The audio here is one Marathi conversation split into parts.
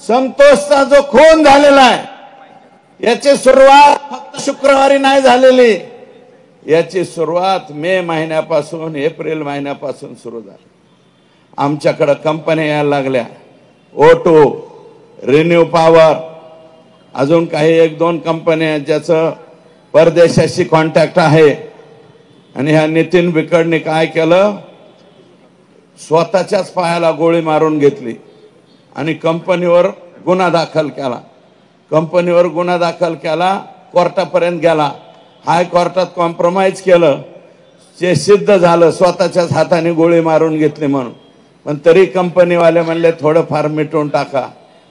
संतोषचा जो खून झालेला आहे याची सुरुवात फक्त शुक्रवारी नाही झालेली, याची सुरुवात मे महिन्यापासून एप्रिल महिन्यापासून सुरू झाली। आमच्याकडे कंपन्या यायला लागल्या, O2, रिन्यू पॉवर, अजून काही 1-2 कंपन्या ज्याचं परदेशाशी कॉन्टॅक्ट आहे। आणि ह्या नितीन बिकडने काय केलं, स्वतःच्याच पायाला गोळी मारून घेतली आणि कंपनीवर गुन्हा दाखल केला। कंपनीवर गुन्हा दाखल केला, कोर्टापर्यंत गेला, हायकोर्टात कॉम्प्रोमाइज केलं, जे सिद्ध झालं स्वतःच्याच हाताने गोळी मारून घेतली म्हणून। पण तरी कंपनीवाले म्हणले थोडंफार मिटवून टाका।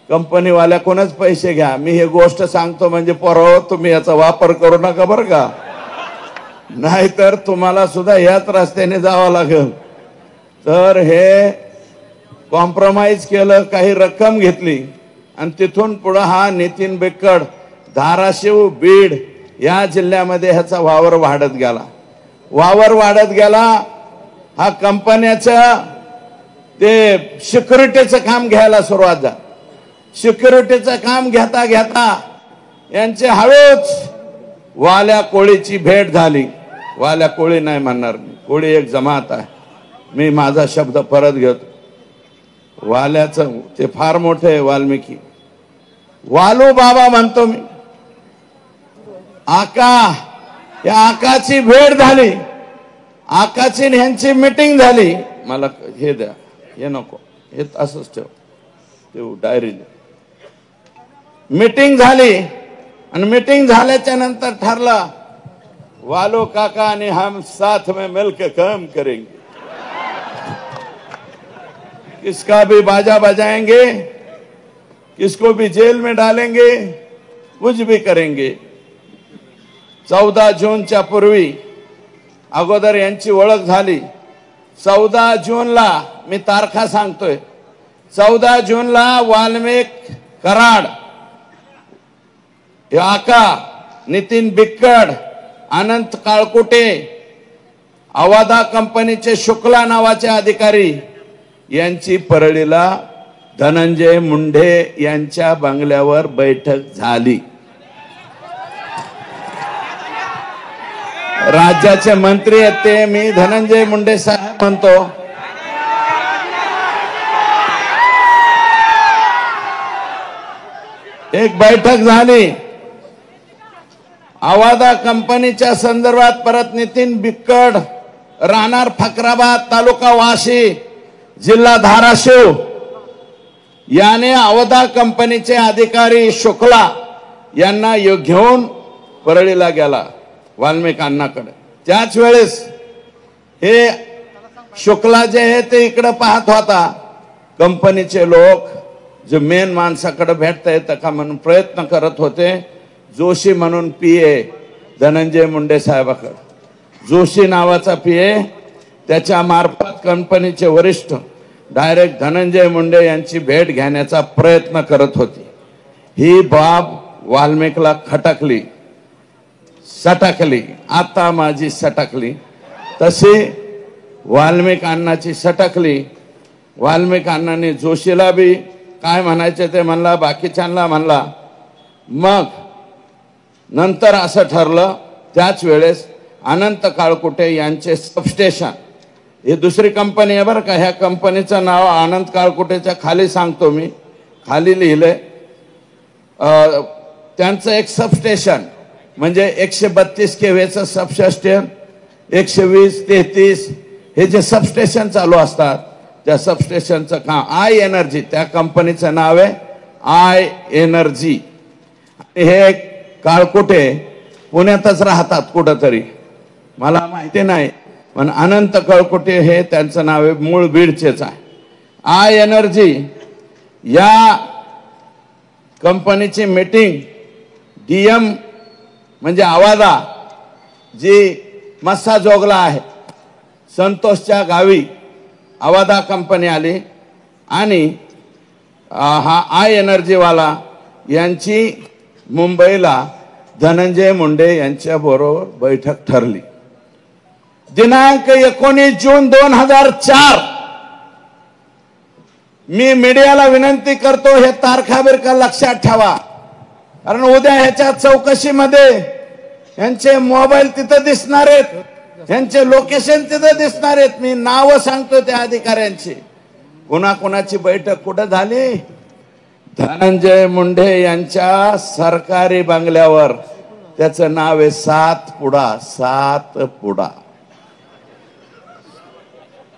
कंपनीवाल्या कोणच पैसे घ्या, मी हे गोष्ट सांगतो म्हणजे पोरांनो तुम्ही याचा वापर करू नका बरं का, नाहीतर तुम्हाला सुद्धा याच रस्त्याने जावं लागेल। तर हे कॉम्प्रोमाइज केलं, काही रक्कम घेतली आणि तिथून पुढे हा नितीन बिकड धाराशिव, बीड या जिल्ह्यामध्ये ह्याचा वावर वाढत गेला। हा कंपन्याच्या ते सिक्युरिटीचं काम घ्यायला सुरुवात झाली। सिक्युरिटीचं काम घेता घेता यांचे हळूच वाल्या कोळीची भेट झाली। वाल्या कोळी नाही म्हणणार मी, कोळी एक जमात आहे, मी माझा शब्द परत घेतो। वाल्याचं ते फार मोठे आहे, वाल्मिकी, वालू बाबा म्हणतो मी, आका, या आकाची भेट झाली, आकाची ह्यांची मीटिंग झाली। मला हे द्या, हे नको, हे असंच ठेव, ते डायरी। मीटिंग झाली आणि मीटिंग झाल्याच्या नंतर ठरलं वालो काका आणि हम साथ में मिलकर काम करेंगे, किसका भी बाजा बजाएंगे, किसको भी जेल में डालेंगे, कुछ भी करेंगे। 14 जूनच्या पूर्वी अगोदर यांची ओळख झाली। 14 जूनला मी तारखा सांगतोय, 14 जूनला वाल्मिक कराड, आका, नितीन बिकड, अनंत काळकुटे, अवादा कंपनीचे शुक्ला नावाचे अधिकारी यांची परळीला धनंजय मुंडे यांच्या बंगल्यावर बैठक झाली। राज्याचे मंत्री आहेत ते, मी धनंजय मुंडे साहेब म्हणतो। एक बैठक झाली अवादा कंपनीच्या संदर्भात। परत नितीन बिकड, राहणार फकराबाद, तालुका वाशी, जिल्हा धाराशिव, याने अवादा कंपनीचे अधिकारी शुक्ला यांना घेऊन परळीला गेला वाल्मिक अण्णाकडे। त्याच वेळेस हे शुक्ला जे आहे ते इकडे पाहत होता, कंपनीचे लोक जे मेन माणसाकडे भेटता येतं का म्हणून प्रयत्न करत होते। जोशी म्हणून PA धनंजय मुंडे साहेबाकडे, जोशी नावाचा PA, त्याच्या मार्फत कंपनीचे वरिष्ठ डायरेक्ट धनंजय मुंडे यांची भेट घेण्याचा प्रयत्न करत होते। ही बाब वाल्मिकला खटकली, सटकली, आता माझी सटकली तशी वाल्मिक अण्णाची सटकली। वाल्मिक अण्णांनी जोशीला बी काय म्हणायचे ते म्हणला, बाकीच्यांना म्हणला। मग नंतर असं ठरलं, त्याच वेळेस अनंत काळकुटे यांचे सबस्टेशन, ही दुसरी कंपनी आहे बरं का, ह्या कंपनीचं नाव अनंत काळकुटेच्या खाली सांगतो मी, खाली लिहिलंय, त्यांचं एक सबस्टेशन म्हणजे 132 kVचं सबस्टेशन, 120, 33 हे जे सबस्टेशन चालू असतात त्या सबस्टेशनचं काम आय एनर्जी, त्या कंपनीचं नाव आहे आय एनर्जी। हे काळकुटे पुण्यातच राहतात कुठंतरी, मला माहिती नाही, पण अनंत काळकुटे हे त्यांचं नाव आहे, मूळ बीडचेच आहे। आय एनर्जी या कंपनीची मीटिंग DM म्हणजे अवादा जी मस्सा जोगला आहे, संतोषच्या गावी अवादा कंपनी आली आणि हा आय एनर्जीवाला यांची मुंबईला धनंजय मुंडे यांच्या बरोबर बैठक ठरली। दिनांक 19 जून 2004 मी मीडियाला विनंती करतो, हे तारखा बिरखा लक्षात ठेवा, कारण उद्या ह्याच्या चौकशीमध्ये यांचे मोबाईल तिथं दिसणार आहेत, यांचे लोकेशन तिथं दिसणार आहेत. मी नाव सांगतो त्या अधिकाऱ्यांची. कोणाकोणाची बैठक कुठं झाली? धनंजय मुंडे यांच्या सरकारी बंगल्यावर. त्याचं नाव आहे सातपुडा.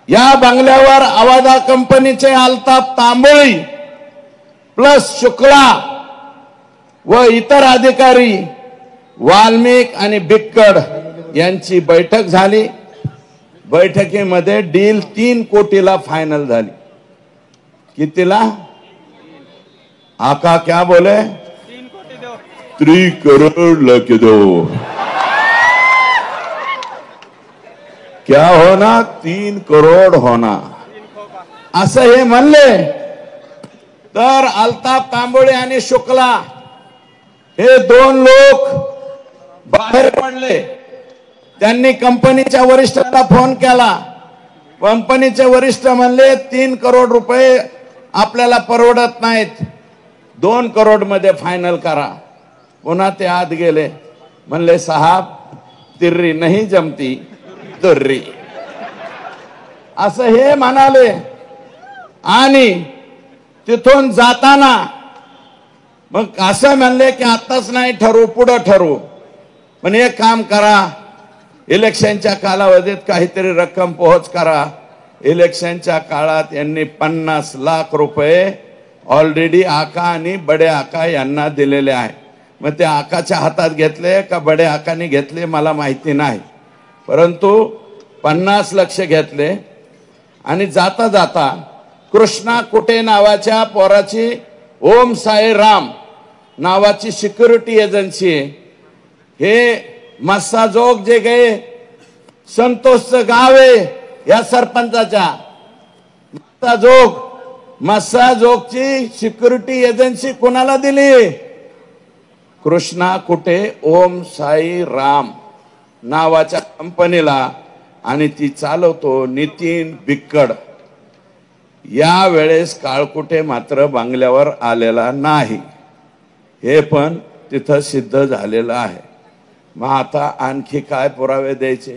या बंगल्यावर अवादा कंपनीचे अल्ताफ तांबोळी प्लस शुक्ला व इतर अधिकारी वाल्मिक आणि बिक्कड यांची बैठक झाली. बैठकीमध्ये डील 3 कोटीला फायनल झाली. कितीला? आका क्या बोले? 3 करोड़ लेके दो. क्या होना? 3 करोड़ होना, असं हे म्हणले. तर अल्ताफ तांबोळे आणि शुक्ला हे 2 लोक बाहेर पडले. त्यांनी कंपनीच्या वरिष्ठांना फोन केला. कंपनीचे वरिष्ठ म्हणले 3 करोड रुपये आपल्याला परवडत नाहीत, 2 करोड मध्ये फायनल करा. पुन्हा ते आत गेले, म्हणले साहब तिर्री नाही जमती तुर्री, असं हे म्हणाले. आणि तिथून जाताना मग असं म्हणले की आताच नाही ठरवू, पुढं ठरवू. पण एक काम करा, इलेक्शनच्या कालावधीत काहीतरी रक्कम पोहोच करा. इलेक्शनच्या काळात यांनी 50 लाख रुपये ऑलरेडी आका आणि बडे आका यांना दिलेले आहे. मग ते आकाच्या हातात घेतले का बडे आकाने घेतले मला माहिती नाही, परंतु 50 लाख घेतले. आणि जाता जाता कृष्णा कुटे नावाच्या पोराची ओम साई राम नावाची सिक्युरिटी एजन्सी आहे. हे मस्साजोग जे गए संतोषचं गाव आहे या सरपंचाच्या. मस्साजोगची सिक्युरिटी एजन्सी कोणाला दिली? कृष्णा कुटे ओम साई राम नावाच्या कंपनीला. आणि ती चालवतो नितीन बिक्कड. या वेळेस काळकुटे मात्र बंगल्यावर आलेला नाही, हे पण तिथं सिद्ध झालेलं आहे. मग आता आणखी काय पुरावे द्यायचे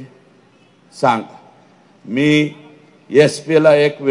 सांग. मी SP ला एक